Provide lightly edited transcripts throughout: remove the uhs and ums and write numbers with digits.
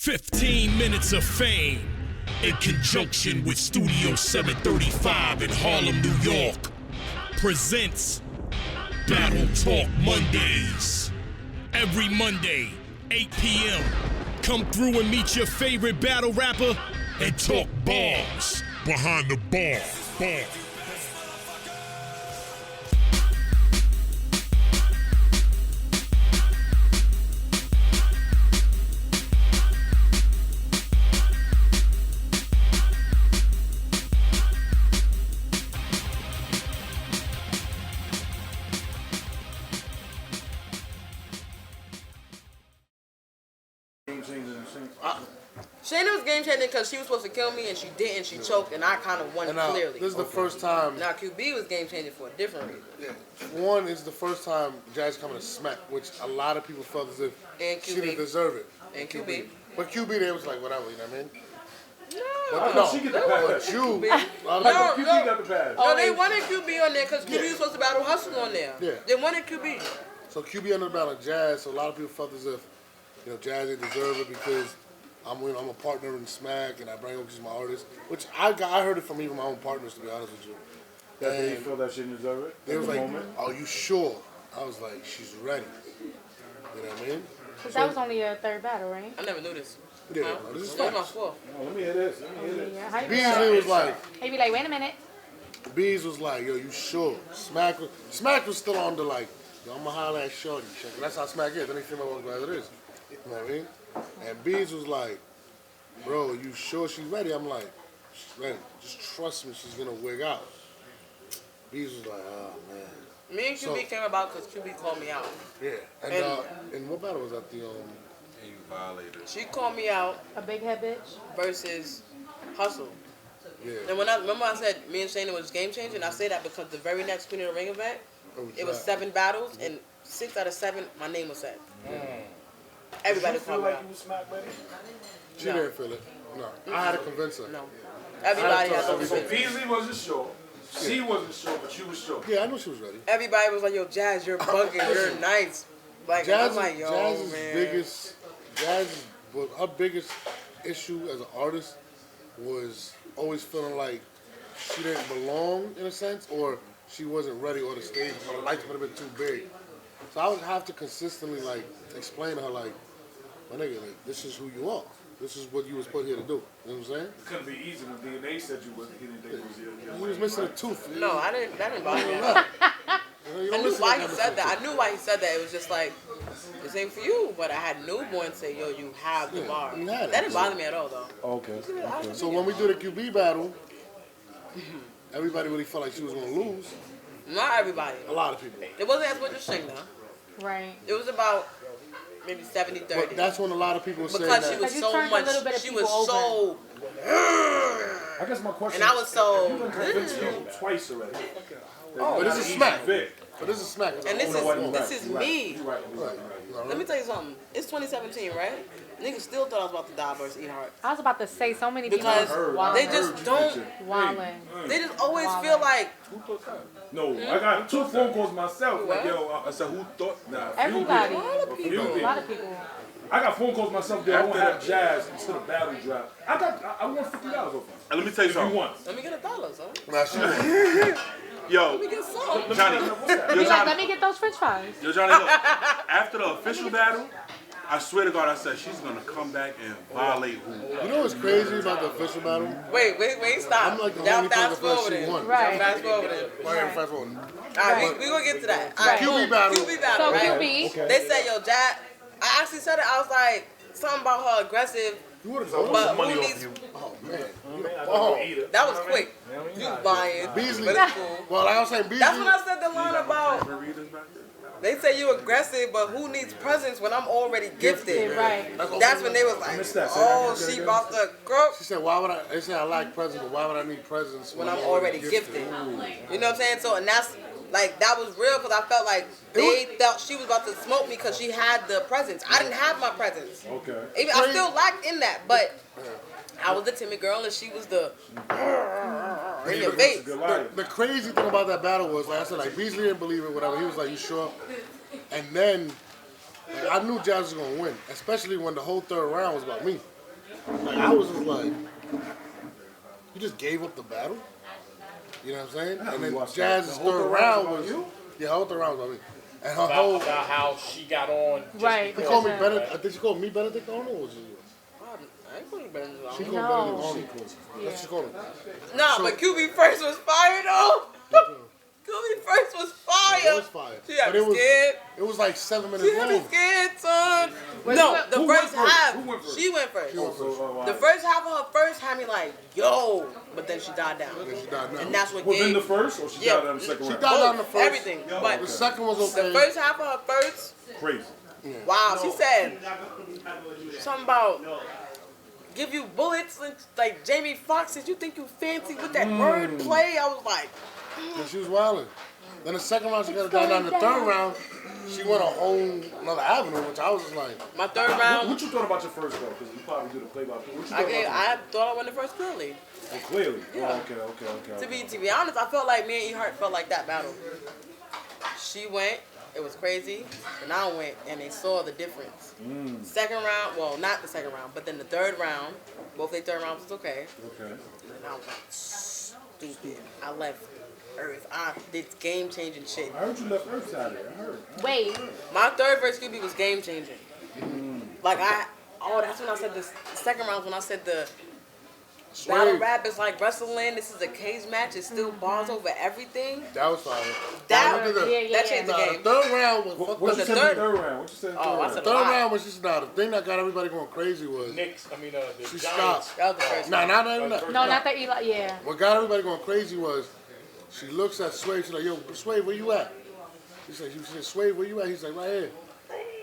15 minutes of fame in conjunction with Studio 735 in Harlem, New York presents Battle Talk Mondays. Every Monday, 8 p.m. Come through and meet your favorite battle rapper and talk bars behind the bar. Shayna was game changing because she was supposed to kill me and she didn't. She choked and I kind of won clearly. This is the first time. Now QB was game changing for a different reason. Yeah. One is the first time Jazz coming to smack, which a lot of people felt as if she didn't deserve it. And QB. But QB, they was like, whatever, you know what I mean? No. She get the pass. QB got the pass. No, they wanted QB on there because QB was supposed to battle Hustle on there. Yeah. They wanted QB. So QB ended up battling Jazz, so a lot of people felt as if, Jazz didn't deserve it because I'm a partner in Smack and I bring him because he's my artist, which I heard it from even my own partners, to be honest with you. That they didn't feel that she didn't deserve it? They was like, are you sure? I was like, she's ready. You know what I mean? Because that was only your third battle, right? I never knew this. Yeah, this is That was my facts. fault. Oh, let me hear this. Yeah. Beasley was like, He'd be like, wait a minute. Bees was like, yo, you sure? Smack was still on the like, yo, I'm gonna holler at Shorty. That's how Smack is. Any female was glad it is. You know what I mean? And Bees was like, bro, you sure she's ready? I'm like, she's ready. Just trust me, she's gonna wig out. Bees was like, oh man. Me and QB came about because QB called me out. Yeah. And what battle was that? The You violated. She called me out A big head bitch. versus Hustle. Yeah. And remember I said me and Shayna was game changing? I say that because the very next Queen of the Ring event, it was 7 battles and 6 out of 7 my name was said. Everybody called me out. She didn't feel it. No. I had to convince her. No. Everybody had to So convince me. Beasley wasn't sure. She wasn't sure, but you was sure. Yeah, I knew she was ready. Everybody was like, yo, Jazz, you're bugging, you're nice. Like, I'm like, yo, her biggest issue as an artist was always feeling like she didn't belong in a sense, or she wasn't ready, or the stage, or the lights would have been too big. So I would have to consistently explain to her my nigga, this is who you are. This is what you was put here to do. You know what I'm saying? It couldn't be easy when DNA said you wasn't. He didn't think it was you. He was missing a tooth. No, that didn't bother me. I knew why he said that. I knew why he said that. It was just like, this ain't for you. But I had newborn say, yo, you have the bar. That didn't bother me at all, though. Okay. So when we do the QB battle, everybody really felt like she was going to lose. Not everybody. A lot of people. It wasn't as much as Shayna. Right. It was about maybe 70-30. But that's when a lot of people say because that. she was so much. She was so. I guess my question. And I was so. You done convinced you twice already. But this is Smack. But this is Smack. And this is me. You're right. Let me tell you something. It's 2017, right? Niggas still thought I was about to die versus E-Heart. I was about to say so many people. Because wildin'. they just don't. Wildin'. They just always feel like. No, I got 2 phone calls myself. Like, yo, I said, who thought? Nah, Everybody. A lot of people. A lot of people. I got phone calls myself that I don't have Jazz until the battle drop. I want $50 off of it. Let me tell you If you something. want. Let me get $1, son. Nah, she won. Yo, Let me get some. Johnny. Be Yo, like, Johnny. let me get those french fries. Yo, Johnny, look. After the official battle, I swear to God, I said she's gonna come back and violate who. You know what's crazy about the official battle? Wait, stop. I'm like the Now only fast person forward she it. won. Right. Fast forward it. Fast forward. Alright, we gonna get to that. Alright, QB battle. QB battle, So right? QB. They said, yo, Jack. I actually said it. I was like, something about her aggressive. You would have But money who off needs? you. Oh, man. That was quick. You lying. Beasley. But it's cool. Well, like I was saying, Beasley. That's when I said the line about. They say you aggressive, but who needs presents when I'm already gifted? Right. That's when they was like, oh, she about to croak She said, why would I? They said I like presents, but why would I need presents when I'm already gifted. You know what I'm saying? So, and that's like, that was real because I felt like they thought she was about to smoke me because she had the presents. I didn't have my presents. Okay. Even, I still lacked in that, but I was the timid girl and she was the in your face. The crazy thing about that battle was, like I said, like Beasley didn't believe it, whatever. He was like, "You sure?" And then Like, I knew Jazz was gonna win, especially when the whole third round was about me. Like I was just like, you just gave up the battle. You know what I'm saying? And then Jazz's third round was the whole third round was about me. And her whole about how she got on. Right. they called me Benedict. I think she called me Benedict on or was it you? I ain't putting Benedict on. She called No. Benedict on. That's what she called me. Nah, but QB first was fire though. QB first was fire. It was fire. She had But me scared. it was like 7 minutes She had me long. scared, son. Wait, No, who the went first first? half. Who went first? She went first. So, The first half of her first had me like, yo, but then she died down. Then she died down. And that's what within gave the first, or she died on the second She round? died on the first. everything. But The second was okay. the first half of her first, Crazy. wow, she said something about give you bullets like Jamie Foxx. Did you think you fancy with that word play? I was like, Yeah, she was wilding. Then the second round she got it down. The third round, she went a whole another avenue, which I was just like, my third What round. you thought about your first though? Because you probably do the play-by-play. What you thought I thought I won the first clearly. Oh, clearly. Yeah. Oh, okay. To be honest, I felt like me and E-Hart felt like that battle. She went, it was crazy, and I went, and they saw the difference. Second round, well, not the second round, but then the third round, both their third rounds was okay. Okay. And I was like, stupid. I left Earth. I did game-changing shit. I heard you left Earth out there. I heard. Wait. My third verse QB was game-changing. Like, that's when I said the second round, when I said the battle rap is like wrestling. This is a cage match. It's still bars over everything. that was fire. That Yeah. changed the The game. third round was fucked What up. you the said in third- the third round? What you said in the Oh, third I round? said The a third lot. round was just the thing that got everybody going crazy was The she Giants. stopped. That was the first Nah, one. not even that. No, not the Eli. Yeah. What got everybody going crazy was she looks at Sway. She's like, "Yo, Sway, where you at?" She said, "Sway, where you at?" He's like, "Right here."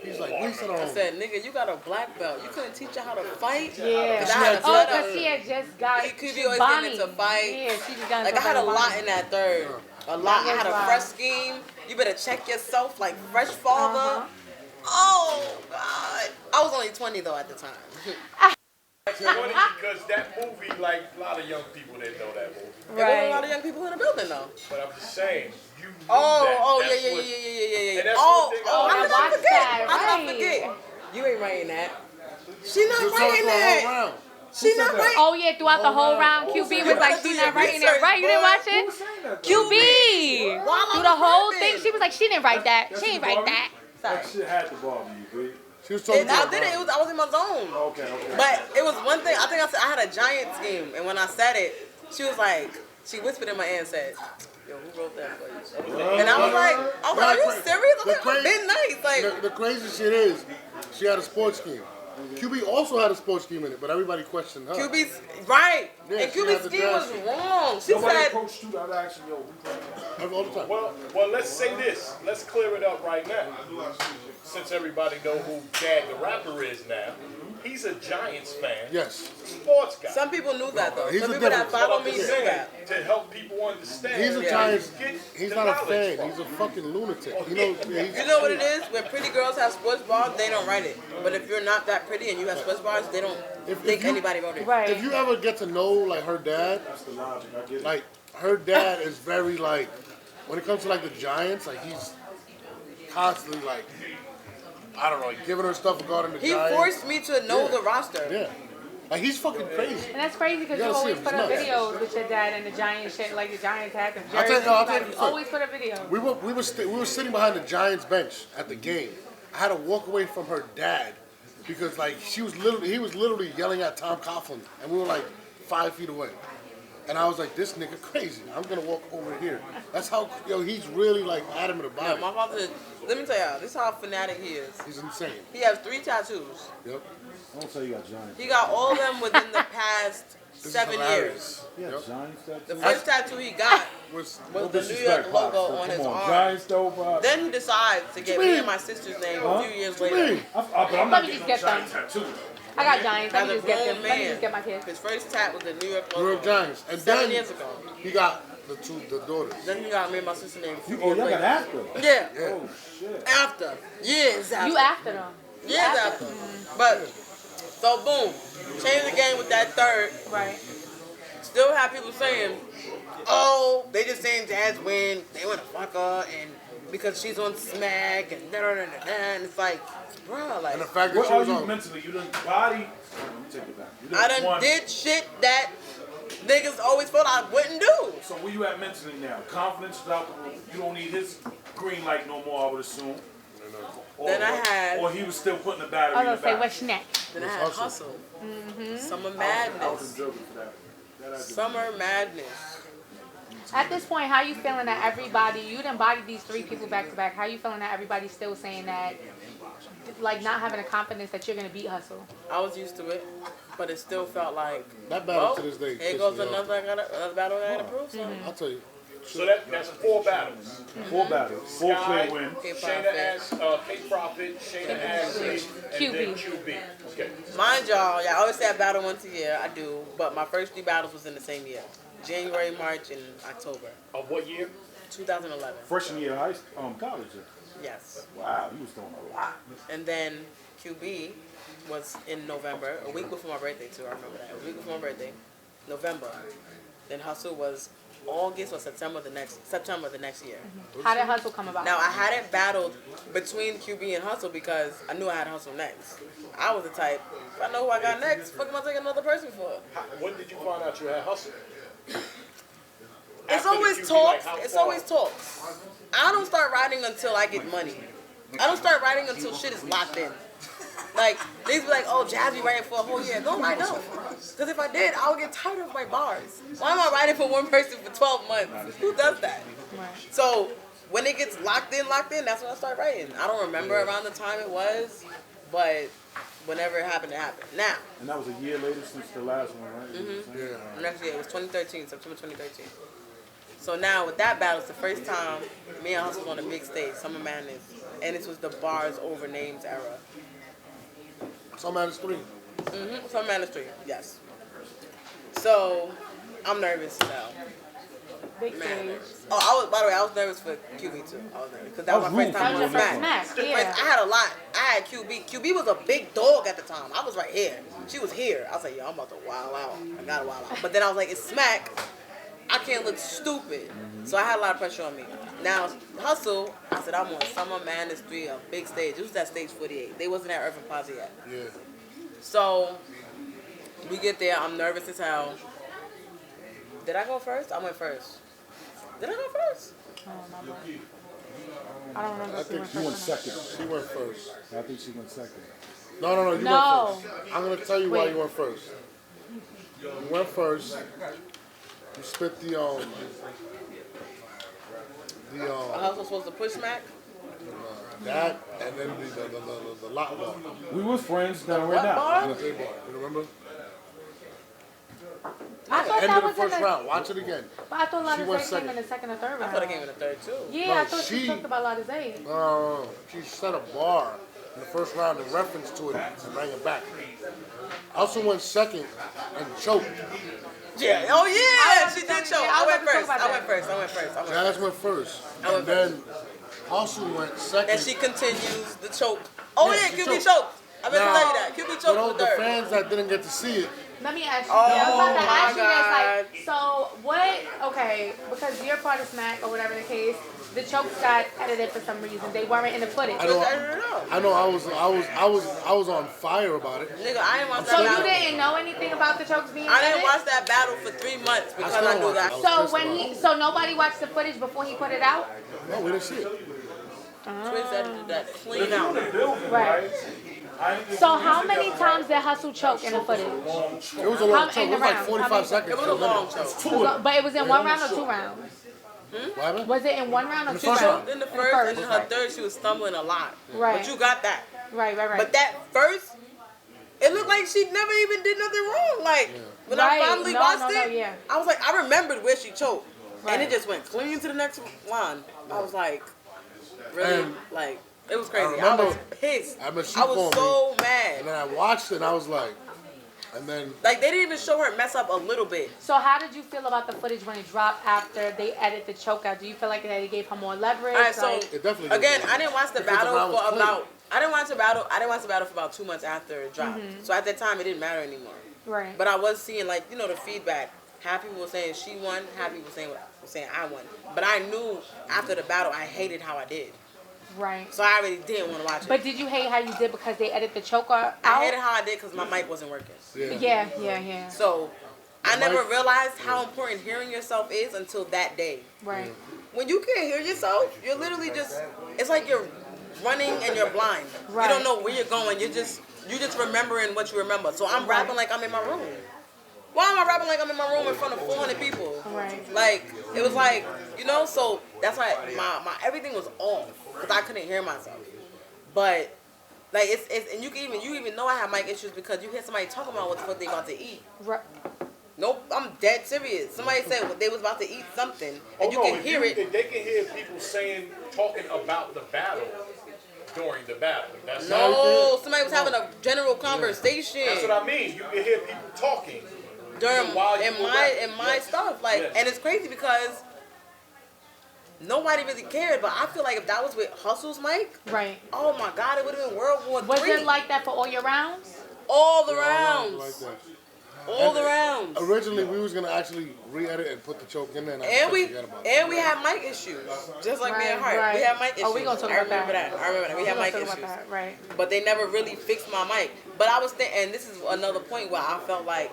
He's like, "We said I on." said, nigga, you got a black belt. You couldn't teach her how to fight? Yeah. 'Cause I had a Oh, set because up. she had just got. He could be she always Bonnie. getting into fights. Yeah, she just got Like, into I had a fight with lot Bonnie. in that third. A lot. I had a fresh scheme. You better check yourself like fresh father. Oh, God. I was only 20, though, at the time. It's funny because that movie, like a lot of young people didn't know that movie. There wasn't a lot Right. of young people in the building, though. But I'm just saying, you knew Oh, that. oh, That's yeah. And that's Oh, one thing oh, I how did watched I forget? that, How did I right. forget? You ain't writing that. She She not was talking writing for a whole that. round. She not writing. Oh yeah, throughout the whole round, Who QB said was that? like, You "She gotta not do writing your it right." You didn't watch Who it? was saying that? QB. While I Through was the whole rapping. thing, she was like, "She didn't write that. That's She ain't the write Barbie? that." That shit had to bother you, dude. She was talking. I did it. I was in my zone. Okay. But it was one thing. I think I said I had a giant scheme, and when I said it, she was like, she whispered in my ear and said, "Yo, who wrote that for you?" And I was like, "Are you serious? I'm like, I'm being nice." Like, The crazy shit is, she had a sports scheme. QB also had a sports scheme in it, but everybody questioned her. QB's right, Yeah, and she had QB's the scheme was dress. wrong. She Nobody said, approached you that action, yo. We playing. All the time. Well, let's say this. Let's clear it up right now. Since everybody know who Dad the Rapper is now, he's a Giants fan, Yes. sports guy. some people knew that though. He's Some a people that difference. follow I'm me just knew saying, that. to help people understand. He's a Yeah. Giants. Get He's the not a knowledge fan. from. He's a fucking lunatic. You know. He's, You know what it is? When pretty girls have sports bars, they don't write it. But if you're not that pretty and you have sports bars, they don't think you- anybody wrote it. Right. If you ever get to know like her dad, That's the logic. I get it. like her dad is very like, when it comes to like the Giants, like he's constantly like, I don't know, like giving her stuff regarding the He Giants. forced me to know Yeah. the roster. Yeah, like he's fucking crazy. And that's crazy because You you gotta see always him, put he's up nuts. videos with your dad and the Giants shit, like the Giants had them I'll jerseys. tell you You the always put up videos. We were sitting behind the Giants bench at the game. I had to walk away from her dad because like he was literally yelling at Tom Coughlin, and we were like 5 feet away. And I was like, this nigga crazy. I'm gonna walk over here. That's how he's really like adamant about it. My father, let me tell y'all, this is how fanatic he is. He's insane. He has 3 tattoos. Yep. Don't say you got Giants. He got all of them within the past This is 7 hilarious. years. Yeah, Yep. Giants. The first tattoo he got Was was the New York logo on his arm. Giants though, Bob. Then he decides to get me and my sister's name a few years later. But I'm Let not me getting just no get Giants tattoo. I got Giants. Let As me a just get grown them. Let me man, just get my kids. his first tat was the New York New logo. York Giants. And 7 then years ago. he got the daughters. Then he got me and my sister's name a few Oh, years y'all got later. after. Yeah, Oh shit. after. Years after. You after them. Years after. But, so boom. Changed the game with that third. Right. Still have people saying, oh, they just saying Jazz win, they want to fuck her, and because she's on Smack and and it's like, bro, like And the fact that What she are was you on. mentally? You done body. Let me take it back. You I done one- did shit that niggas always thought I wouldn't do. So where you at mentally now? Confidence is out the roof. You don't need his green light no more, I would assume. Then I had- Or he was still putting the battery I in the was gonna say, back. what's next? Then I had Hustle. Summer I was Madness. observing for that. That I do. Summer Madness. At this point, how you feeling that everybody, you done bodied these 3 people back to back, how you feeling that everybody's still saying that, like not having a confidence that you're gonna beat Hustle? I was used to it, but it still felt like, That battle well, to this day. here pisses goes me off. another battle I gotta prove something. I'll tell you. So that's 4 battles. 4 battles. 4 Sky, clear wins. Shayna Ass, K-Profit, Shayna Ass, and then QB. Okay. Mind y'all, I always say I battle once a year. I do, but my first 3 battles was in the same year. January, March, and October. Of what year? 2011. Freshman year of college. Yes. Wow, he was doing a lot. And then QB was in November, a week before my birthday too. I remember that. A week before my birthday, November. Then Hustle was August or September the next year. How did Hustle come about? Now I hadn't battled between QB and Hustle because I knew I had Hustle next. I was the type, if I know who I got next, fuck am I taking another person for? When did you find out you had Hustle? It's After the always QB, talks. like, how It's far? always talks. I don't start writing until I get money. I don't start writing until shit is locked in. Like, they be like, oh, Jazz be writing for a whole year. No, I don't. Because if I did, I would get tired of my bars. Why am I writing for one person for 12 months? Who does that? So, when it gets locked in, that's when I start writing. I don't remember around the time it was, but whenever it happened, it happened. Now, And that was a year later since the last one, right? Yeah. next year, it was 2013, September 2013. So now with that battle, it's the first time me and Hustle was on a big stage, Summer Madness, and this was the bars over names era. Some man is 3. Summer Madness 3, yes. So I'm nervous as hell. Big Mad stage. nervous. Oh, by the way, I was nervous for QB too. I was nervous because that was my first That time was on your first Smack. Smack, yeah. I had a lot. I had QB. QB was a big dog at the time. I was right here. She was here. I was like, yo, I'm about to wild out. I gotta wild out. But then I was like, it's Smack. I can't look stupid. So I had a lot of pressure on me. Now, Hustle, I said, I'm on Summer Madness 3, a big stage. It was at stage 48. They wasn't at Irving Plaza yet. Yeah. So we get there. I'm nervous as hell. Did I go first? I went first. Did I go first? I don't remember I if you think went You went first. second. She went first. I think she went second. No, you No. went first. I'm going to tell you why Wait. you went first. You went first. You spit the Hustle supposed to push Smack? that, and then the lot bar. We was friends down right What now. bar? The three bar. You remember? I thought End that of the was in first the. round. Watch it again. But I thought She went Latizé came in second. the second or third I round. thought it came in the third too. Yeah, No, I thought she she- talked about Latizé. She set a bar in the first round in reference to it and bring it back. I also went second and choked. Yeah. Oh yeah, was she about did to show. say- I went about to first. talk about I went that. first. Jazz went first. I went And then Hustle went second. And she continues the choke. Oh Yeah, yeah, she QB choked. choked. I meant to Now, tell you that. QB for choked those the the third. fans that didn't get to see it, Let me ask you. Oh, I was about to my ask you this. Like, God. so what? Okay, because you're part of Smack or whatever the case. The chokes got edited for some reason. They weren't in the footage. I know. I don't know. I know. I was on fire about it. Nigga, I didn't watch So that you battle. didn't know anything about the chokes being I didn't edited? watch that battle for 3 months because still I knew watched that. it. So when he, so nobody watched the footage before he put it out. No, we didn't see it. Twins edited that clean out. Right. So how many times did Hustle choke in the footage? It was a long How- choke. in It the was like round? 45 How many- seconds. It was a long choke. But it was in one round or 2 rounds? What happened? Was it in one round or In the 2 first rounds? round. In the first, and then her third, she was stumbling a lot. Right. But you got that. Right. But that first, it looked like she never even did nothing wrong. Like, when Right. I finally No, watched no, it, yeah. I was like, I remembered where she choked. And Right. it just went clean to the next line. I was like, really? And Like, it was crazy. I, remember- was pissed. I mean, she I was called so And mad. then I watched it and I was like, and then Like, they didn't even show her mess up a little bit. So how did you feel about the footage when it dropped after they edited the choke out? Do you feel like they gave her more leverage? All right, so Like, it definitely again, did. I didn't watch the Because the battle round was for clean. about. I didn't watch the battle for about 2 months after it dropped. So at that time, it didn't matter anymore. right. But I was seeing, like, you know, the feedback half people were saying she won, half people were saying I won. But I knew after the battle, I hated how I did. Right. So I really didn't want to watch it. But did you hate how you did because they edited the choke out? I hated how I did because my mic wasn't working. Yeah. So I never realized how important hearing yourself is until that day. Right. When you can't hear yourself, you're literally just, it's like you're running and you're blind. Right. You don't know where you're going. You just remembering what you remember. So I'm rapping like I'm in my room. Why am I rapping like I'm in my room in front of 400 people? Right. Like, it was like, you know, so that's why my everything was off because I couldn't hear myself. But like it's and you even know I have mic issues because you hear somebody talking about what they about to eat. Right. Nope, I'm dead serious. Somebody said they was about to eat something, and you can hear it. They can hear people talking about the battle during the battle. That's No, somebody was having a general conversation. That's what I mean. You can hear people talking during in my stuff. Like, and it's crazy because nobody really cared. But I feel like if that was with Hustle's mic, right? Oh my God, it would have been World War III. Was it like that for all your rounds? All the rounds. Like that. All the rounds. Originally, we was gonna actually re-edit and put the choke in there, and we had mic issues, just like B.A.R.R.S. Right. We had mic issues. Oh, we gonna talk about that. I remember that. We had mic issues. Right. But they never really fixed my mic. But I was thinking, and this is another point where I felt like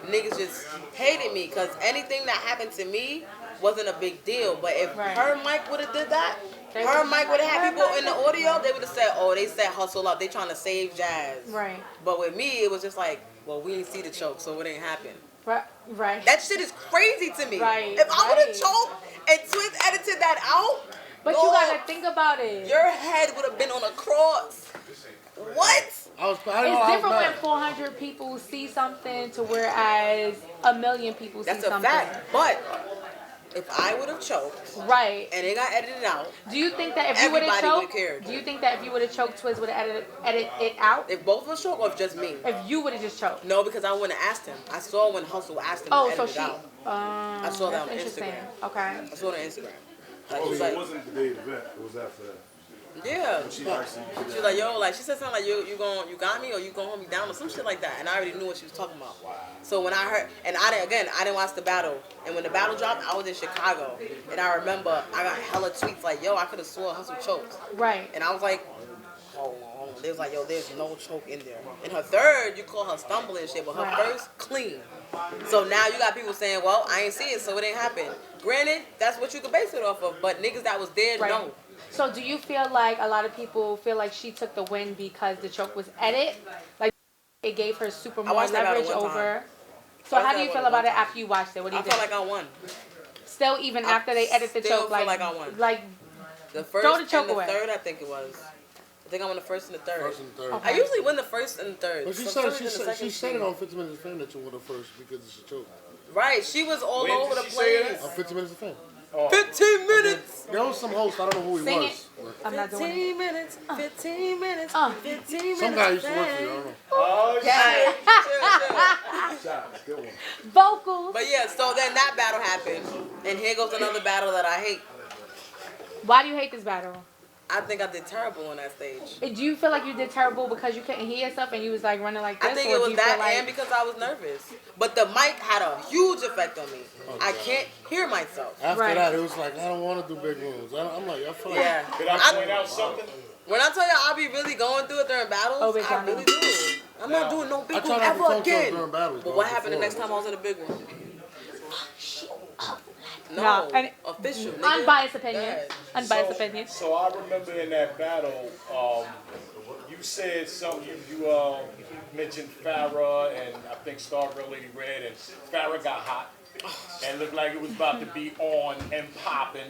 niggas just hated me because anything that happened to me wasn't a big deal. But if her mic would have did that, her mic would have had people in the audio, they would have said, oh, they set Hustle up. They trying to save Jazz. Right. But with me, it was just like, well, we didn't see the choke, so it ain't happen. Right. That shit is crazy to me. Right. If I would have choked and Twist edited that out, but you gotta think about it. Your head would have been on a cross. What? It's different when 400 people see something to whereas a million people see something. That's a fact. But if I would have choked, right, and it got edited out, do you think that if you would have choked, do you think that if you would have choked, Twiz would have edited it out? If both of us choked, or if just me? If you would have just choked. No, because I wouldn't have asked him. I saw when Hustle asked him to edit it out. I saw that on Instagram. Okay. I saw it on Instagram. Like, so it wasn't the day of the event. It was after that. Yeah. She was like, yo, like, she said something like, you got me, or you gonna hold me down, or some shit like that. And I already knew what she was talking about. Wow. So when I heard, and I didn't watch the battle. And when the battle dropped, I was in Chicago. And I remember I got hella tweets like, yo, I could have swore Hustle choked. Right. And I was like, hold on. They was like, yo, there's no choke in there. And her third, you call her stumbling and shit, but her first, clean. So now you got people saying, well, I ain't see it, so it ain't happen. Granted, that's what you could base it off of, but niggas that was there, no. So do you feel like a lot of people feel like she took the win because the choke was edited? Like it gave her super more leverage over. So how do you feel about it after you watched it? What do you think? I felt like I won. Still, even after they edit the choke, like I won. Like the first throw the choke and the away. third, I think it was. I think I won the first and the third. First and third. Okay. I usually win the first and the third. But she said it on 50 Minutes of Fame that you won the first because it's a choke. Right, she was all over the place. On 50 Minutes of Fame. 15 minutes. There was some host, I don't know who he was. It. I'm not doing 15 minutes, 15 minutes, 15 minutes. Some guy used to work for you, I don't know. Oh, yeah. Good one. Vocals. But yeah, so then that battle happened. And here goes another battle that I hate. Why do you hate this battle? I think I did terrible on that stage. Do you feel like you did terrible because you couldn't hear yourself and you was like running like this? I think it was that and because I was nervous. But the mic had a huge effect on me. I can't hear myself. After that, it was like, I don't want to do big rooms. I'm like, I feel like... Yeah. Did I point out something? When I tell you I be really going through it during battles, I really do. I'm not doing no big room ever again. But what happened the next time I was in a big room? No, official. Nigga. Unbiased opinion. Unbiased opinion. So I remember in that battle, you said something. You mentioned Farrah and I think Stargirl Lady Red, and Farrah got hot and looked like it was about to be on and popping.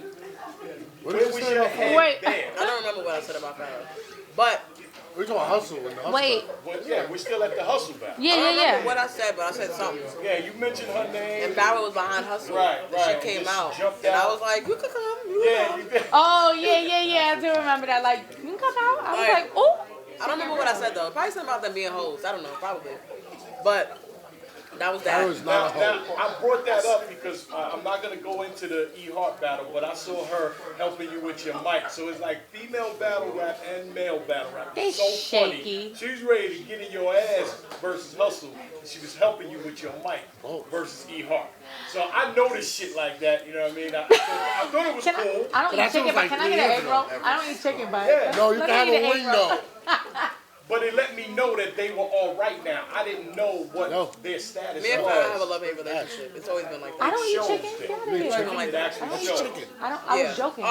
Where was your head there? I don't remember what I said about Farrah, but. We're talking hustle. Wait. Yeah, we're still at the hustle battle. Yeah. I don't remember what I said, but I said something. Yeah, you mentioned her name. And Farrah was behind Hustle. Right. She came out. And I was like, you could come. You did. Oh, yeah. I do remember that. Like, you can come out. I was like, oh. I don't remember what I said, though. Probably something about them being hoes. I don't know. Probably. But That was That that. was not a Now, hoe. I brought that up because I'm not going to go into the E-Heart battle, but I saw her helping you with your mic. So it's like female battle rap and male battle rap. They It's so shaky. funny. She's ready to get in your ass versus Hustle. And she was helping you with your mic versus E-Heart. So I noticed shit like that, you know what I mean? I thought it was Can cool. I don't But that eat chicken, was but like can I 3 get an years egg roll? ago. I don't eat chicken, but Yeah. No, you let can have me a eat an wing egg roll. though. But it let me know that they were all right now. I didn't know what No. their status Me and was. Fire have a love-hate relationship. It's always been like I that. don't eat shows chicken. that. Get out of You eat here. chicken? like It that. actually That's shows. chicken. I was joking. Now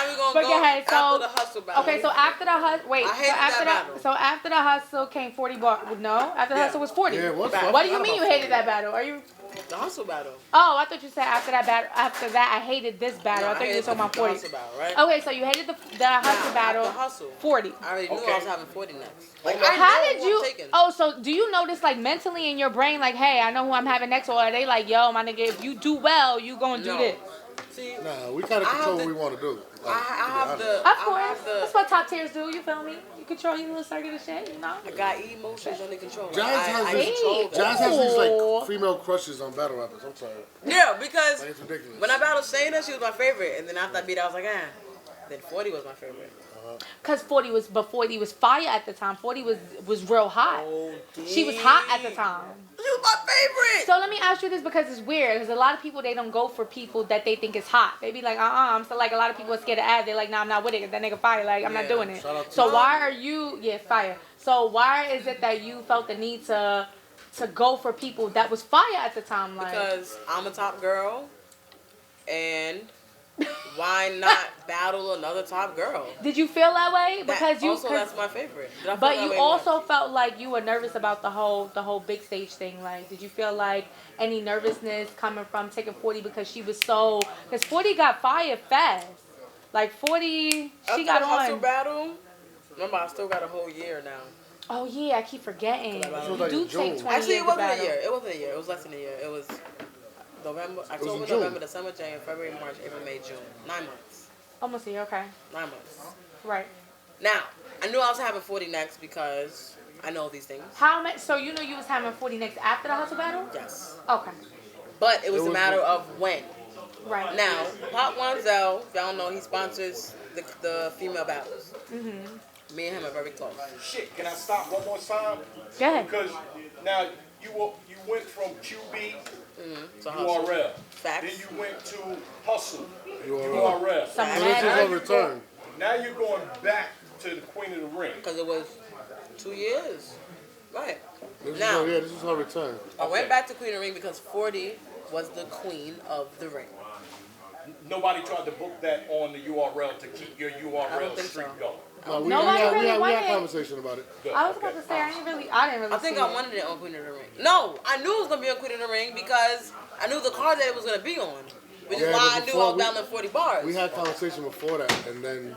we're gonna But go go ahead. So after the hustle battle. okay, so after the hustle, wait. I So hated after that the battle. so after the hustle came 40 bar. No, after the Yeah. hustle was 40. Yeah, what's Back. up? What do you mean you hated that battle? Are you? The hustle battle. Oh, I thought you said after that battle. After that, I hated this battle. No, I thought you were hated talking about the 40. hustle battle, right? Okay, so you hated the hustle battle. The hustle. 40. I already knew Okay. I was having 40 next. Like, Hold I on. How know did who you? I'm taking. Oh, so do you notice like mentally in your brain, like, hey, I know who I'm having next, or are they like, yo, my nigga, if you do well, you gonna do No. this? See, Nah, we kind of I have control what the- we want to do. Like, I to be have honest. the. Of I course, have the. that's what top tiers do. You feel me? You control your little circuit of shit, you know. I got emotions under control. Jazz has I this- control that. Jazz has these Ooh. like female crushes on battle rappers. I'm sorry. Yeah, because Like, it's ridiculous. when I battled Shayna, she was my favorite, and then after I beat her, I was like, Then 40 was my favorite. Cause 40 was fire at the time. 40 was real hot. Oh, She was hot at the time. She was my favorite. So let me ask you this because it's weird. Because a lot of people they don't go for people that they think is hot. They be like, I'm so like a lot of people are scared to add. They're like, nah, I'm not with it. That nigga fire. Like I'm not Yeah. doing it. Shout out to So you. why are you? Yeah, fire. So why is it that you felt the need to go for people that was fire at the time? Like Because I'm a top girl, and why not battle another top girl? did you feel that way? Because That, you. also, 'cause- that's my favorite. Did I feel But that you way also once? felt like you were nervous about the whole big stage thing. Like, did you feel like any nervousness coming from taking 40 because she was so? Because 40 got fired fast. Like 40, After she got the hustle on. battle. Remember, I still got a whole year now. Oh yeah, I keep forgetting. This was You like do in June. take 20 Actually, years it to wasn't a battle. year. It wasn't a year. It was less than a year. It was November, October, June. November, December, January, February, March, April, May, June. 9 months. Almost a year. Okay, 9 months. right. Now, I knew I was having 40 next because I know these things. How much? So you know you was having 40 next after the hustle battle? Yes. Okay, But it was It a was matter the- of when. right. Now, Pop Wanzel, if y'all know, he sponsors the female battles. Mm-hmm. Me and him are very close. Shit, can I stop one more time? Go ahead. Because now you went from QB So hustle. URL. Facts. Then you went to Hustle URL. URL. Some So this is mad- a return. Now you're going back to the Queen of the Ring. Because it was 2 years. Right. This Now, is this is her return. I went back to Queen of the Ring because 40 was the queen of the ring. Nobody tried to book that on the URL to keep your I URL don't think streak so. going. No, we Nobody had really we had wanted- conversation about it. Good, I was okay. about to say I didn't really I think see I it. wanted it on Queen of the Ring. No, I knew it was going to be on Queen of the Ring because I knew the card that it was going to be on. Which is Yeah, why but I knew before I was we- battling 40 bars. We had conversation before that, and then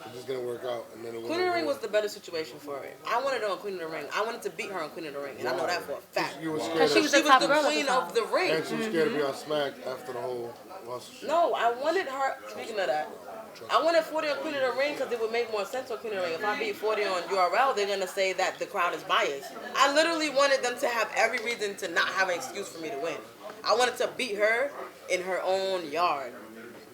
it just didn't work out. And then it Queen of the Ring was the better situation for it. I wanted it on Queen of the Ring. I wanted to beat her on Queen of the Ring, and I know that for a fact. You were scared. Cause she Of, was She the was top the girl at queen the time. of the ring. and she was scared to be on Smack after the whole hustle shit. No, I wanted her. Speaking of that, I wanted 40 on Queen of the Ring because it would make more sense on Queen of the Ring. If I beat 40 on URL, they're gonna say that the crowd is biased. I literally wanted them to have every reason to not have an excuse for me to win. I wanted to beat her in her own yard.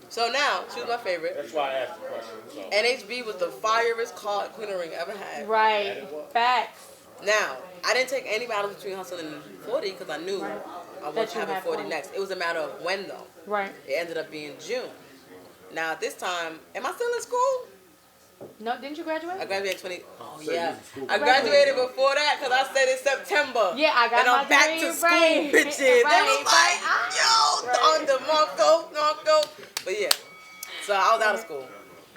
So now she was my favorite. That's why I asked the question. So. NHB was the fireest card Queen of the Ring ever had. Right. Facts. Now, I didn't take any battles between Hustle and 40 because I knew Right. I was That you having had 40 40. next. It was a matter of when though. Right. It ended up being June. Now at this time, am I still in school? No, didn't you graduate? I graduated 20. Oh Say yeah, you in school. I graduated before that because I said it's September. Yeah, I got and I'm my back degree, to school, right. bitches. They was Right, like, yo, right. on the Marco. But yeah, so I was out of school.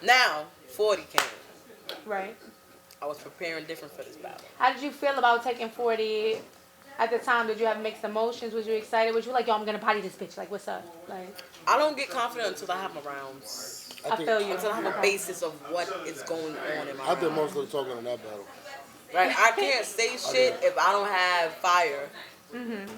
Now 40 came. Right. I was preparing different for this battle. How did you feel about taking 40 at the time? Did you have mixed emotions? Was you excited? Was you like, yo, I'm gonna body this bitch? Like, what's up? Like, I don't get confident until I have my rounds. I feel you. Until I have a Okay. basis of what is going on in my I did rounds. most of the talking in that battle. Like I can't say shit if I don't have fire.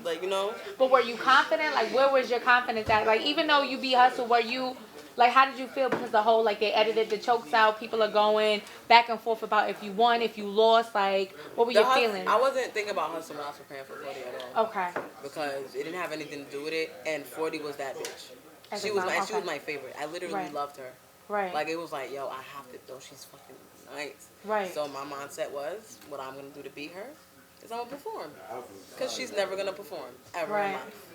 Like, you know? But were you confident? Like, where was your confidence at? Like, even though you beat Hustle, were you Like, how did you feel? Because the whole, like, they edited the chokes out. People are going back and forth about if you won, if you lost. Like, what were your feelings? I wasn't thinking about hustle when I was preparing for 40 at all. Okay. Because it didn't have anything to do with it, and 40 was that bitch. At She the was time, she was my favorite. I literally loved her. Right. Like, it was like, yo, I have to, though, she's fucking nice. Right. So my mindset was, what I'm going to do to beat her is I'm going to perform. Because she's never going to perform, ever in life.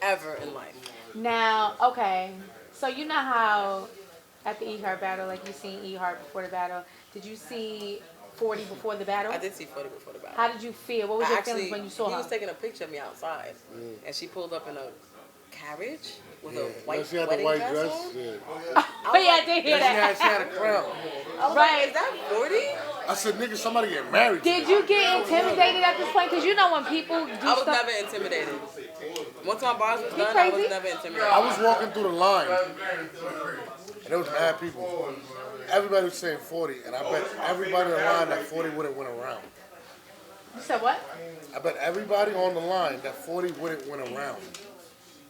Ever in life. Now, okay, so you know how at the E-Heart battle, like you seen E-Heart before the battle, did you see 40 before the battle? I did see 40 before the battle. How did you feel? What was your feelings when you saw her? He was taking a picture of me outside, and she pulled up in a carriage with a white she had wedding the white dress dress. on. Yeah. Oh yeah, I did hear that. She had a crown. I was like, is that 40? I said, nigga, somebody get married. Did you get intimidated at this point? Because you know when people do I was stuff. never intimidated. Once my bars was done, I crazy? was never intimidated. I was walking through the line, and there was mad people. Everybody was saying 40, and I bet everybody in the line that 40 wouldn't went around. You said what? I bet everybody on the line that 40 wouldn't went around.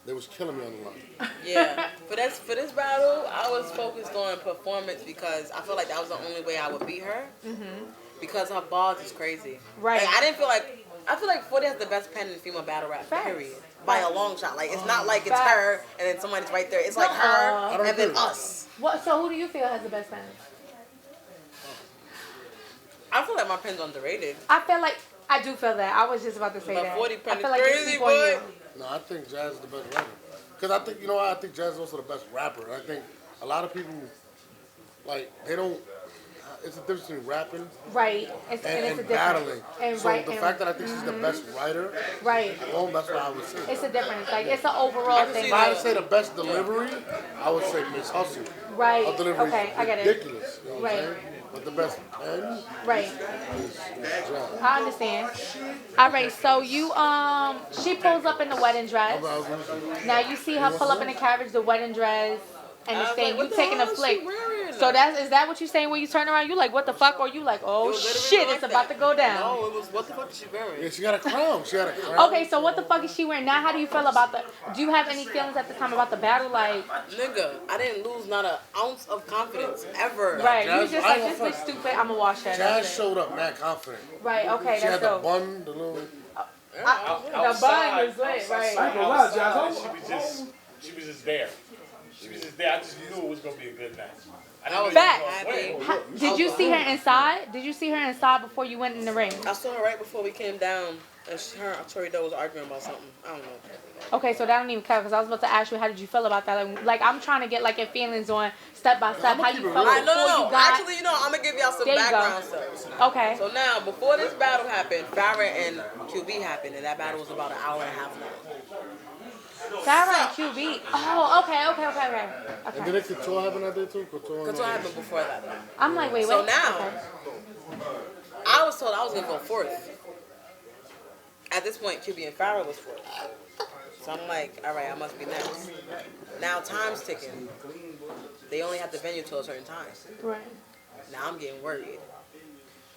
They was killing me on the line. Yeah, for this battle, I was focused on performance because I feel like that was the only way I would beat her. Because her bars is crazy. Right. Like, I feel like 40 has the best pen in female battle rap. Facts. Period. By a long shot. Like, it's not like it's her and then somebody's right there. It's like her and then us. What? So who do you feel has the best pen? I feel like my pen's underrated. I do feel that. I was just about to say But that. 40 pen I feel is like crazy, it's on you. No, I think Jazz is the best rapper. Because I think, you know what, I think Jazz is also the best rapper. I think a lot of people, like, they don't, it's a difference between rapping Right. It's a and difference. battling. And So right, the and, fact that I think she's the best writer, right. well, that's what I would say. It's a difference. Like, it's an overall thing. If I would say the best delivery, I would say Miss Hustle. Right. Her delivery Okay, is I get it. ridiculous. You know what I'm Right. saying? But the best pen Right. is Jazz. I understand. All right, so she pulls up in the wedding dress. Now you see her pull up in the carriage, the wedding dress, and the thing. You taking a flick. So is that what you saying when you turn around? You like, what the fuck? Or you like, oh shit, it's about to go down. No, it was, what the fuck is she wearing? Yeah, she got a crown. She had a crown. Okay, so what the fuck is she wearing? Now how do you feel about do you have any feelings at the time about the battle? Like, Nigga, I didn't lose not an ounce of confidence ever. right, Jazz, you just I like, ain't this bitch stupid, I'ma wash her. Jazz That's it. showed up mad confident. Right, okay, She that's had the dope. bun, the little... The bun was lit, right. I ain't gonna lie, Jazz. She was just there. She was just there. I just knew it was gonna be a good night. I was Fact. happy. Did you see her inside? Did you see her inside before you went in the ring? I saw her right before we came down, and her and Tori Doe was arguing about something. I don't know. Okay, so that don't even count because I was about to ask you how did you feel about that? Like I'm trying to get like your feelings on step by step how you felt before No. you got. Actually, I'm gonna give y'all some There you background go. stuff. Okay. So now, before this battle happened, Farrah and QB happened, and that battle was about an hour and a half long. Farrah and QB. Oh, okay. And then Couture happened that day too? Couture happened before that. I'm like, wait. So now, Okay. I was told I was gonna go fourth. At this point, QB and Farrah was fourth. So I'm like, all right, I must be next. Now time's ticking. They only have the venue till a certain time. Right. Now I'm getting worried.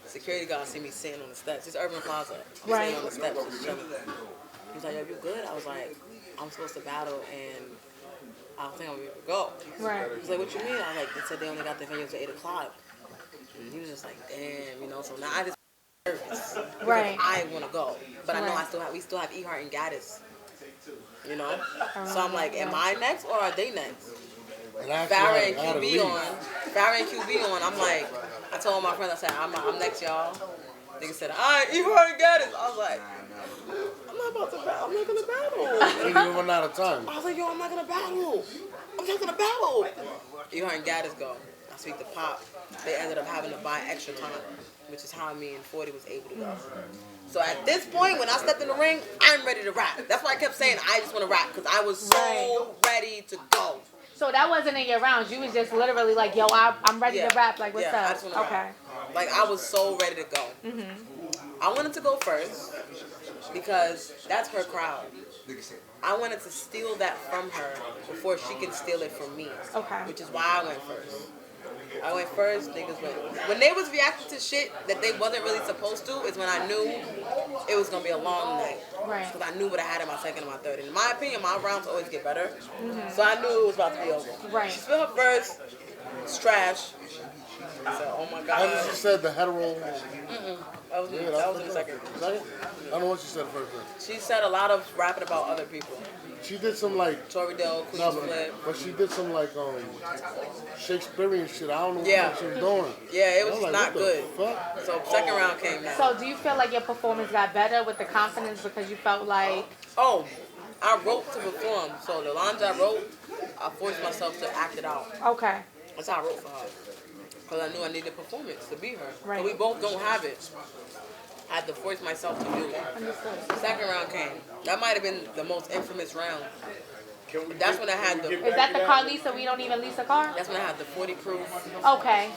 Security guard see me sitting on the steps. It's Urban Plaza. I'm Right. sitting on the steps just chilling. He was like, yo, you good? I was like, I'm supposed to battle and I don't think I'm going to go. Right. He was like, what you mean? I was like, they said they only got the venue till 8 o'clock. And he was just like, damn, so now I just nervous. Right. I want to go. But I know Right. we still have E.Heart and GJAZTHERAPPER. So I'm like, am I next or are they next? Farrah and QB on. I'm like, I told my friends, I said, I'm next, y'all. Nigga said, all right, E.Heart and GJAZTHERAPPER. I was like, I'm not about to battle. I'm not going to battle. You run out of time. I was like, yo, I'm not going to battle. I'm not going to battle. E.Heart and GJAZTHERAPPER go. I speak to Pop. They ended up having to buy extra time, which is how me and 40 was able to go. So at this point, when I stepped in the ring, I'm ready to rap. That's why I kept saying I just want to rap, because I was so ready to go. So that wasn't in your rounds. You was just literally like, yo, I'm ready to rap. Like, what's I up? just want to Okay. rap. Like, I was so ready to go. I wanted to go first because that's her crowd. I wanted to steal that from her before she can steal it from me. Okay. Which is why I went first. I went first, niggas went. When they was reacting to shit that they wasn't really supposed to, is when I knew it was gonna be a long night. Right. Because I knew what I had in my second and my third. And in my opinion, my rounds always get better. So I knew it was about to be over. Right. She spit her first. It's trash. I said, oh my god. As she said, the hetero. That was in the second. Second? I don't know what she said first. Then. She said a lot of rapping about other people. She did some like. Tory Dale, Queen's No, Flip. but she did some like Shakespearean shit. I don't know Yeah. what she was doing. Yeah, it was I like, not what the good. fuck? So second round came now. So do you feel like your performance got better with the confidence because you felt like? Oh, I wrote to perform. So the lines I wrote, I forced myself to act it out. Okay. That's how I wrote for her. Because I knew I needed performance to be her. Right. But we both don't have it. I had to force myself to do it. Understood. Second round came. That might have been the most infamous round. That's when I had the. Is that the Carlisa We Don't Even Lease a Car? That's when I had the 40 proof. Okay.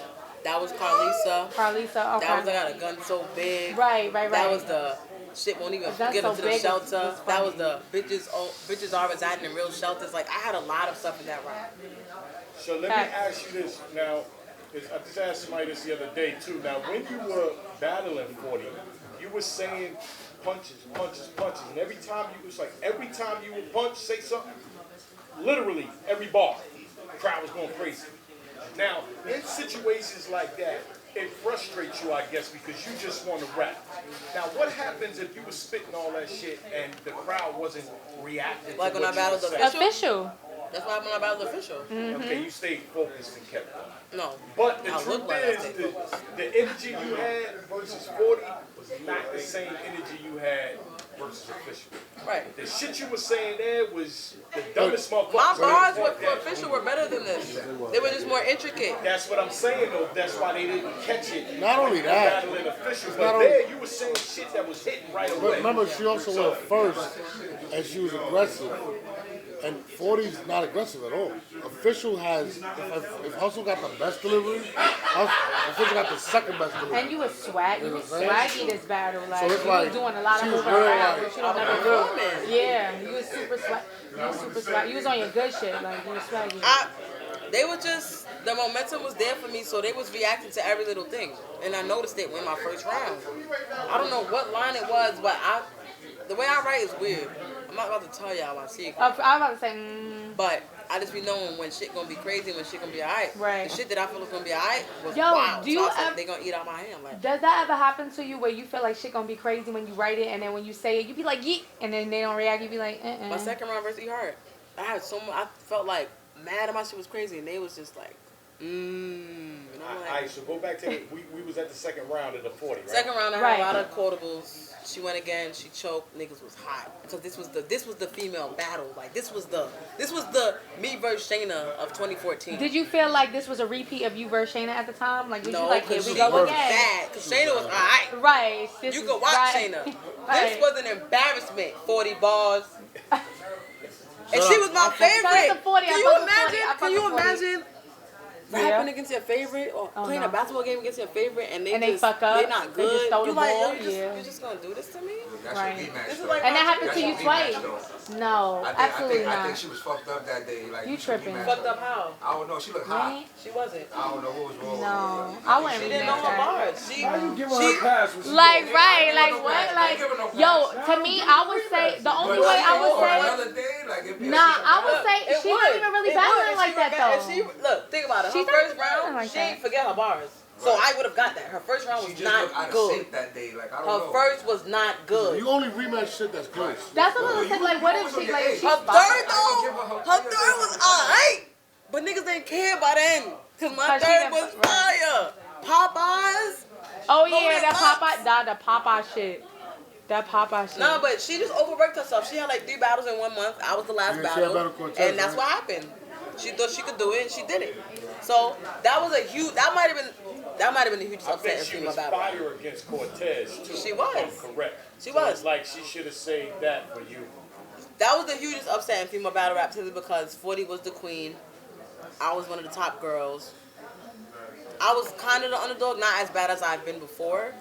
That was Carlisa. Carlisa, okay. That was I got a gun so big. Right. That was the shit won't even Gun get so into the big shelter. was That funny. was the bitches are residing in real shelters. Like I had a lot of stuff in that round. So let me ask you this now. I just asked somebody this the other day too. Now, when you were battling 40, you were saying punches, and every time you would punch, say something, literally every bar, the crowd was going crazy. Now, in situations like that, it frustrates you, I guess, because you just want to rap. Now, what happens if you were spitting all that shit and the crowd wasn't reacting? Like to when what I battled you the were saying? Official. That's why when I battled the official. Okay, you stayed focused and kept going. No. But the I truth look like I is, stayed the energy you had versus 40 was not the same energy you had versus official. Right. The shit you were saying there was the dumbest motherfucker. My bars for official were better than this. They were just more intricate. That's what I'm saying though. That's why they didn't catch it. Not only that. Battling official, not but only- there you were saying shit that was hitting right But away. remember, she also went first, and she was aggressive. And 40's not aggressive at all. Official has, if Hustle got the best delivery, Official got the second best delivery. And you was swag. You was You know what I'm saying? swaggy this battle. Like, So it's you like, was doing a lot of she was moving real, around, like, which you don't never do. Yeah, you was super swag. You was super swag. You was on your good shit. Like, you was swaggy. They were just, the momentum was there for me, so they was reacting to every little thing. And I noticed it in my first round. I don't know what line it was, but the way I write is weird. I'm not about to tell y'all my secret. I was about to say, But I just be knowing when shit gonna be crazy, when shit gonna be alright. Right. The shit that I feel is gonna be alright was Yo, wild. do you so I was like, ever- they gonna eat out my hand. Like, does that ever happen to you where you feel like shit gonna be crazy when you write it, and then when you say it, you be like, yeet, and then they don't react, you be like, my second round versus E-Hart, I had so much, I felt like mad at my shit was crazy, and they was just like, and I'm All like, right, so go back to we was at the second round of the 40, right? second round, I had Right. a lot of quotables. She went again. She choked. Niggas was hot because this was the female battle. Like this was the me versus Shayna of 2014. Did you feel like this was a repeat of you versus Shayna at the time? Like, was No, you like, here because we she go was again? bad. Because Shayna was alright. Right. This You is could watch right. Shayna. Right. This was an embarrassment. 40 bars. And she was my favorite. Shout out to 40. Can I you fuck with 40. imagine? I fuck Can you with 40. imagine rapping against your favorite or Oh, playing no. a basketball game against your favorite and they And fuck up. They not They good. just throw the you like, ball. yo, you Yeah. just gonna do this to me? That's Right. a rematch. This is though. like And that my happened to That's you a twice. rematch, though. No, absolutely I not. think she was fucked up that day. Like You she tripping. rematched fucked her. up how? I don't know. She looked hot. Right? She wasn't. I don't know what was wrong. No, with her. I wouldn't She didn't know rematch her that. bars. She How you giving her a pass? when she Like, goes- right, like no what? pass. Like, I give her no yo, pass. to me, I would say, the only But way she I would on say, another day, like if nah, I would say It she would. wasn't even really It battling would. like that, And though. she, look, think about it. She's Her not first round, battling like she ain't that. forget her bars. So I would have got that. Her first round she was just looked out not of good. shape that day. Like I don't Her know. first was not good. You only rematch shit that's close. That's what I was saying, like, what if she, like, she's Her fine. third though, her third was alright, but niggas didn't care by then, cause my 'Cause she third done- was fire. Popeyes. Oh, Loaded yeah, that Lux. Popeye, the Popeye shit. That Popeye shit. Nah, but she just overworked herself. She had like 3 battles in 1 month. I was the last Yeah, she had battle, Battle Cortez, and that's right? what happened. She thought she could do it, and she did it. So that was a huge. That might have been the hugest I upset in think she female was battle. fire against Cortez too. She was. if I'm correct. She So was. It's like she should have saved that for you. That was the hugest upset in female battle rap simply because 40 was the queen. I was one of the top girls. I was kind of the underdog, not as bad as I've been before,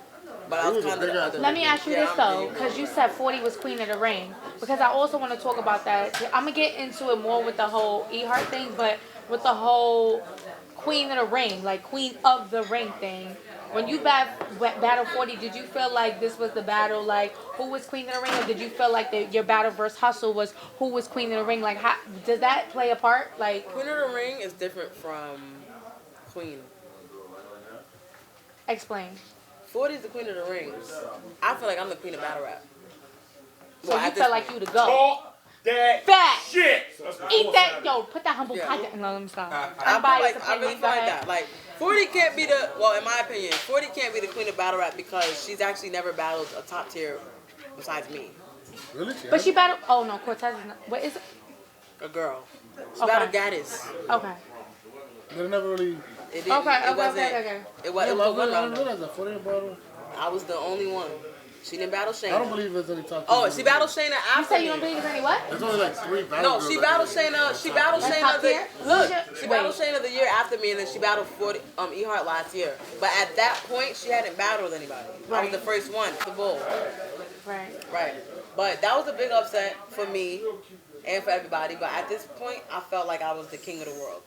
but I was kind of the underdog. Let me ask you Yeah, this I'm though, big. because you said 40 was queen of the ring. Because I also want to talk about that. I'm gonna get into it more with the whole E-Heart thing, but with the whole Queen of the Ring, like Queen of the Ring thing. When you battle 40, did you feel like this was the battle, like who was Queen of the Ring, or did you feel like your battle versus Hustle was who was Queen of the Ring? Like, how does that play a part? Like, Queen of the Ring is different from Queen. explain. 40 is the Queen of the Ring. I feel like I'm the Queen of battle rap. So you felt like you the go. Talk that Fact. shit. Eat that, yo. Put that humble pie down. No, let me stop. I really feel like that. Like 40 can't be the, well, in my opinion, 40 can't be the Queen of battle rap because she's actually never battled a top tier besides me. Really? But she battled. Oh no, Cortez is not. What is it? A girl. She Okay. battled Gaddis. Okay. They never really. It didn't, Okay. it wasn't, Okay. It was, Yeah, it was I a one round. realize that 40 battle. I was the only one. She didn't battle Shayna. I don't believe there's any top. Oh, she battled Shayna You after say you don't me. believe there's any what? There's only like 3 battles. No, she battled Shayna. She battled That's Shayna. top tier? She battled Shayna the year after me, and then she battled 40 E-Heart last year. But at that point, she hadn't battled anybody. I Right. was the first one, the bull. Right. Right. But that was a big upset for me and for everybody. But at this point, I felt like I was the king of the world.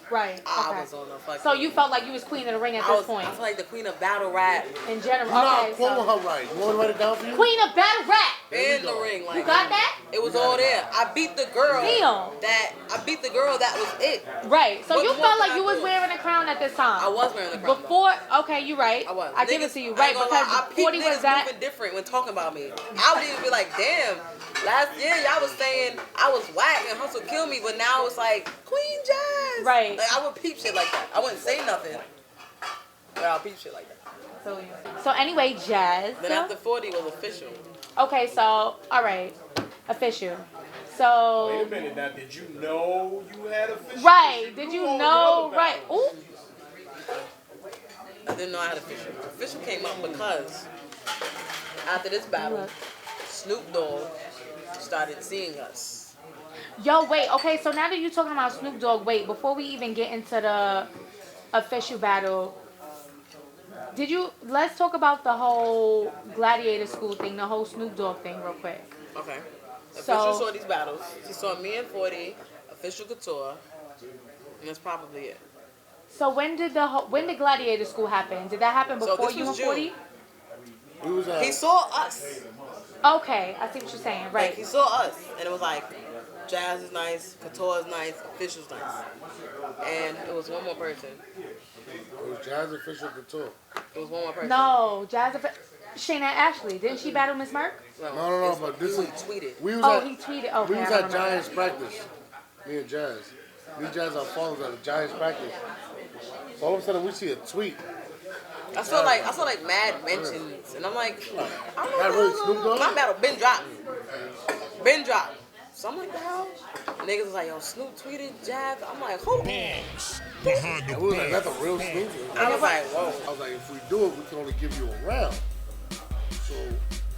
Right. I Okay. was on the fucking. So you felt like you was Queen of the Ring at I this was, point. I feel like the queen of battle rap In general. You're not Okay. quoting So. her right. You want to write it down for you? Queen of Battle Rap. in the ring. Like You got that? It was all there. I beat the girl. Damn. That was it. Right. So What you more felt can like I you was do? wearing a crown at this time. I was wearing the crown. Before, okay, you're right. I was. I give it Niggas- to you, I right? ain't gonna Because lie, I peeped 40 was niggas that. moving different when talking about me. I would even be like, damn, last year y'all was saying I was whack and Hustle killed me, but now it's like Queen Jazz. Right. Like I would peep shit like that. I wouldn't say nothing, but I'll peep shit like that. So anyway, Jazz. Then after 40 was official. Okay, so all right, official. Wait So a minute now. Did you know you had a fish? right, did you all the know? other Right. battles. Ooh. I didn't know I had official. Official came up because after this battle, Snoop Dogg started seeing us. Yo, wait. Okay, so now that you're talking about Snoop Dogg, wait. Before we even get into the official battle, let's talk about the whole Gladiator School thing, the whole Snoop Dogg thing, real quick. Okay. So- Official saw these battles. She saw me and 40, Official Couture, and that's probably it. So when did Gladiator School happen? Did that happen So before this you was and 40? He was He saw us. Okay, I see what you're saying. Like, Right. he saw us, and it was like, Jazz is nice, Couture is nice, Official's nice. And it was one more person. It was Jazz Official Couture. It was one more person. No, Shayna Ashley. Didn't she battle Miss Merck? No, it's- but this he is. tweeted. We was Oh, at, he tweeted. Okay, we was I don't at remember. Giants practice. Me and Jazz. Me and Jazz are followers at a Giants practice. So all of a sudden we see a tweet. I saw like mad mentions, and I'm like, I don't know. That really Snoop Dogg? My battle been dropped. Been dropped. So I'm like, the hell? Niggas was like, yo, Snoop tweeted Jazz. I'm like, who? B.A.R.R.S. Behind the And we was like, that's a bars. real Snoop. I was like, whoa. I was like, if we do it, we can only give you a round. So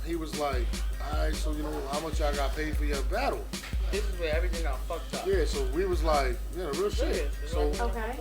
he was like, all right, so you know how much y'all got paid for your battle? This is where everything got fucked up. Yeah, so we was like, yeah, real shit. So Okay.